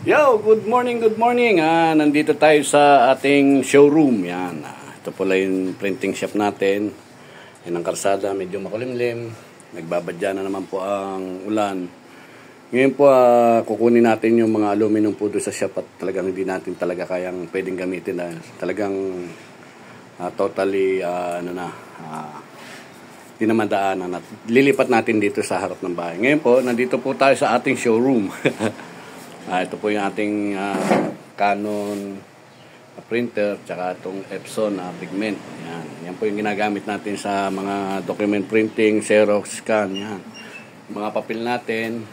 Yo, good morning, good morning. Nandito tayo sa ating showroom. Yan. Ito pala yung printing shop natin. Yan ang kalsada, medyo makulimlim. Nagbabadya na naman po ang ulan. Ngayon po, kukunin natin yung mga aluminum po doon sa shop at talagang hindi natin talaga kayang pwedeng gamitin. Talagang totally, hindi naman daanan. At lilipat natin dito sa harap ng bahay. Ngayon po, nandito po tayo sa ating showroom. Ito po yung ating Canon printer tsaka itong Epson pigment. Yan po yung ginagamit natin sa mga document printing, Xerox, scan. Yan. Mga papel natin.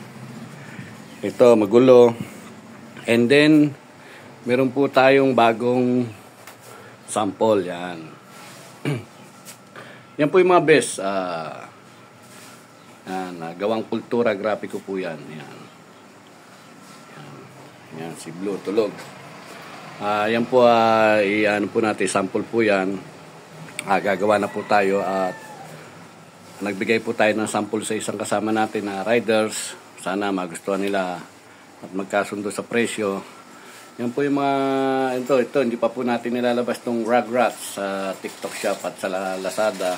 Ito, magulo. And then, meron po tayong bagong sample. Yan. Yan po yung mga best. Gawang kultura, grapiko po yan. Yan. Yan, si Blue, tulog. Yan po, ano po natin, sample po yan. Gagawa na po tayo at nagbigay po tayo ng sample sa isang kasama natin na riders. Sana magustuhan nila at magkasundo sa presyo. Yan po yung mga, ito, hindi pa po natin nilalabas tong Rugrats sa TikTok Shop at sa Lazada.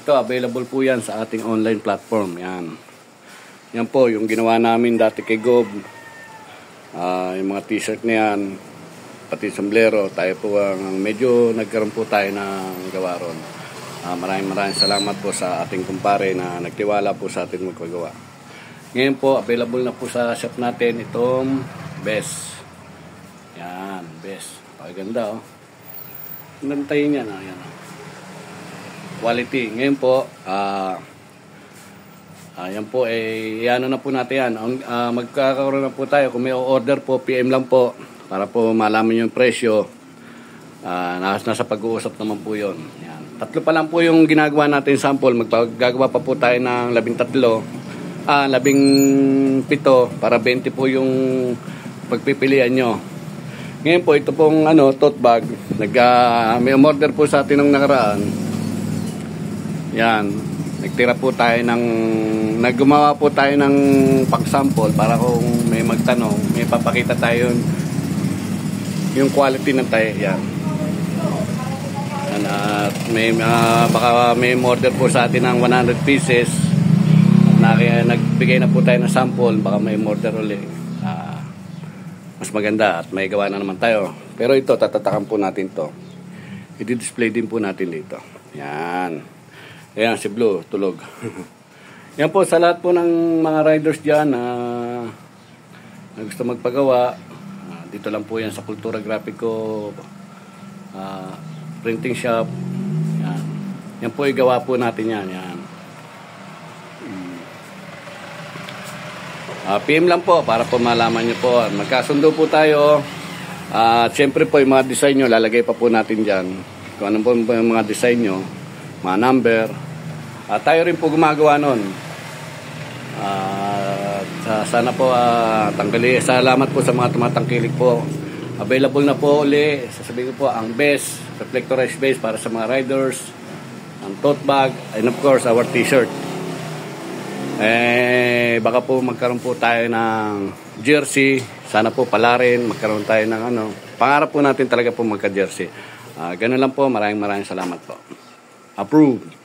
Ito, available po yan sa ating online platform. Yan. Yan po, yung ginawa namin dati kay Gob. Yung mga t-shirt na yan, pati sombrero, tayo po ang medyo nagkaroon po tayo ng gawa ron. Maraming salamat po sa ating kumpare na nagtiwala po sa ating magpagawa. Ngayon po, available na po sa shop natin itong Best. Yan, Best. Paganda, oh. Nantayin yan, yan. Quality. Ngayon po, yan po, ano na po natin yan. Magkakaroon na po tayo. Kung may order po, PM lang po. Para po malaman yung presyo. Nasa pag-uusap naman po yun. Yan. 3 pa lang po yung ginagawa natin sample. Magpagagawa pa po tayo ng 17. 17 para 20 po yung pagpipilian nyo. Ngayon po, ito pong tote bag. May order po sa atin ng nakaraan. Yan. Nagtira po tayo naggumawa po tayo ng pang-sample para kung may magtanong, may papakita tayo yung quality ng tayo. Yan. At baka may order po sa atin ng 100 pieces. Nagbigay na po tayo ng sample, baka may order ulit. Mas maganda at may gawa na naman tayo. Pero ito, tatatakan po natin to. I-display din po natin dito. Yan. Ayan, si Blue, tulog. Yan po, sa lahat po ng mga riders dyan na gusto magpagawa, dito lang po yan sa Kultura Graphico Printing Shop. Yan. Yan po, igawa po natin yan. Yan. PM lang po para po malaman nyo po. Magkasundo po tayo. Siyempre po, yung mga design nyo, lalagay pa po natin dyan. Kung ano po yung mga design nyo, mga number. Tayo rin po gumagawa nun. Sana po salamat po sa mga tumatangkilik po. Available na po uli. Sasabihin ko po ang best reflectorized base para sa mga riders, ang tote bag, and of course our t-shirt. Baka po magkaroon po tayo ng jersey. Sana po pala rin magkaroon tayo ng pangarap po natin talaga po magka-jersey. Ganun lang po. Maraming salamat po. Approved.